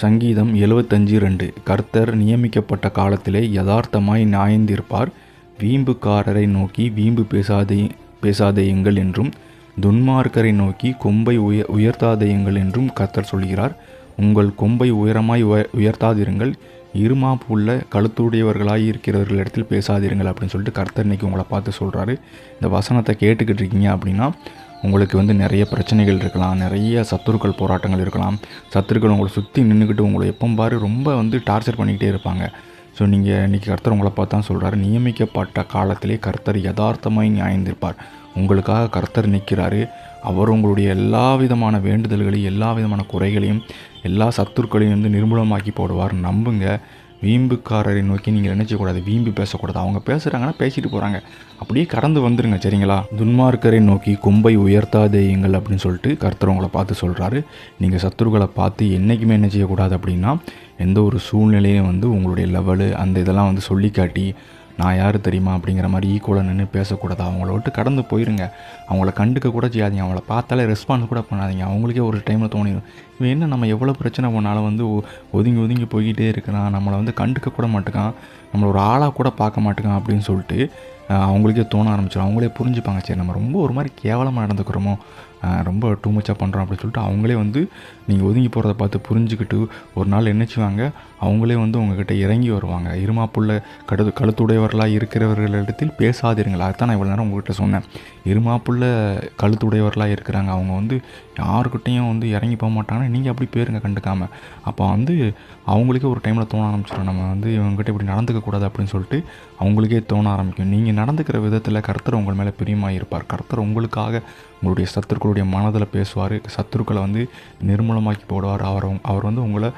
சங்கீதம் 75:2 கர்த்தர் நியமிக்கப்பட்ட காலத்திலே யதார்த்தமாய் நியாயந்தீர்ப்பார். வீம்புக்காரரை நோக்கி வீம்பு பேசாதேயுங்கள் என்றும் துன்மார்க்கரை நோக்கி கொம்பை உயர்த்தாதேயுங்கள் என்றும் கர்த்தர் சொல்கிறார். உங்கள் கொம்பை உயரமாய் உயர்த்தாதிருங்கள், இருமாப்பு உள்ள கழுத்துடையவர்களாய் இருக்கிறவர்களிடத்தில் பேசாதீர்கள் அப்படின்னு சொல்லிட்டு கர்த்தர் இன்றைக்கி உங்களை பார்த்து சொல்கிறாரு. இந்த வசனத்தை கேட்டுக்கிட்டு இருக்கீங்க அப்படின்னா உங்களுக்கு நிறைய பிரச்சனைகள் இருக்கலாம், நிறைய சத்துருக்கள் போராட்டங்கள் இருக்கலாம். சத்துருக்கள் உங்களை சுற்றி நின்றுக்கிட்டு உங்களை எப்போ பாரு ரொம்ப டார்ச்சர் பண்ணிக்கிட்டே இருப்பாங்க. ஸோ நீங்கள் இன்றைக்கி கர்த்தர் உங்களை பார்த்து தான் சொல்கிறாரு, நியமிக்கப்பட்ட காலத்திலே கர்த்தர் யதார்த்தமாய் நியாயந்திருப்பார். உங்களுக்காக கர்த்தர் நிற்கிறாரு. அவர் உங்களுடைய எல்லா விதமான வேண்டுதல்களையும் எல்லா விதமான குறைகளையும் எல்லா சத்துருக்களையும் நிர்மூலமாக்கி போடுவார். நம்புங்க. வீம்புக்காரரை நோக்கி நீங்கள் நினைச்சக்கூடாது, வீம்பு பேசக்கூடாது. அவங்க பேசுகிறாங்கன்னா பேசிட்டு போகிறாங்க, அப்படியே கடந்து வந்துடுங்க, சரிங்களா? துன்மார்க்கரை நோக்கி கொம்பை உயர்த்தாதேயுங்கள் அப்படின்னு சொல்லிட்டு கர்த்தர் உங்களை பார்த்து சொல்கிறாரு. நீங்கள் சத்துருக்களை பார்த்து என்றைக்குமே என்ன செய்யக்கூடாது அப்படின்னா, எந்த ஒரு சூழ்நிலையும் உங்களுடைய லெவலு அந்த இதெல்லாம் சொல்லி காட்டி நான் யார் தெரியுமா அப்படிங்கிற மாதிரி ஈக்குவலாக நின்று பேசக்கூடாது. அவங்கள விட்டு கடந்து போயிருங்க. அவங்கள கண்டுக்க கூட செய்யாதீங்க. அவங்கள பார்த்தாலே ரெஸ்பான்ஸ் கூட பண்ணாதீங்க. அவங்களுக்கே ஒரு டைமில் தோணிடும், இவன் என்ன நம்ம எவ்வளோ பிரச்சனை பண்ணாலும் ஒதுங்கி போய்கிட்டே இருக்கிறான், நம்மளை கண்டுக்க கூட மாட்டேங்கான், நம்மளை ஒரு ஆளாக கூட பார்க்க மாட்டேங்கான் அப்படின்னு சொல்லிட்டு அவங்களுக்கே தோண ஆரம்பிச்சிடும். அவங்களே புரிஞ்சுப்பாங்க, சரி நம்ம ரொம்ப ஒரு மாதிரி கேவலமாக நடந்துக்கிறோமோ, ரொம்ப டூ மச்சாக பண்ணுறோம் அப்படின்னு சொல்லிட்டு அவங்களே நீங்கள் ஒதுங்கி போகிறத பார்த்து புரிஞ்சுக்கிட்டு ஒரு நாள் என்னச்சுவாங்க, அவங்களே உங்ககிட்ட இறங்கி வருவாங்க. இருமாப்புள்ள கழுத்துடையவர்களாக இருக்கிறவர்களிடத்தில் பேசாதீர்கள். அதுதான் நான் இவ்வளோ நேரம் உங்கள்கிட்ட சொன்னேன். இருமாப்புள்ள கழுத்துடையவர்களாக இருக்கிறாங்க, அவங்க யாருக்கிட்டையும் இறங்கி போக மாட்டாங்கன்னா நீங்கள் அப்படி பேருங்க கண்டுக்காமல். அப்போ அவங்களுக்கே ஒரு டைமில் தோண ஆரம்பிச்சிடும், நம்ம இவங்ககிட்ட இப்படி நடந்துக்கக்கூடாது அப்படின்னு சொல்லிட்டு அவங்களுக்கே தோண ஆரம்பிக்கும். நீங்கள் நடந்துக்கிற விதத்தில் கர்த்தர் உங்கள் மேலே பிரியமாக இருப்பார். கர்த்தர் உங்களுக்காக உங்களுடைய சத்துருக்களுடைய மனதில் பேசுவார். சத்துருக்களை நிர்மூலமாக்கி போடுவார். அவர் உங்களை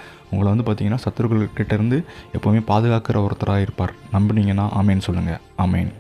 பார்த்தீங்கன்னா சத்துருக்கள்கிட்ட இருந்து எப்போவுமே பாதுகாக்கிற ஒருத்தராக இருப்பார். நம்பினீங்கன்னா ஆமேன்னு சொல்லுங்கள். ஆமேன்.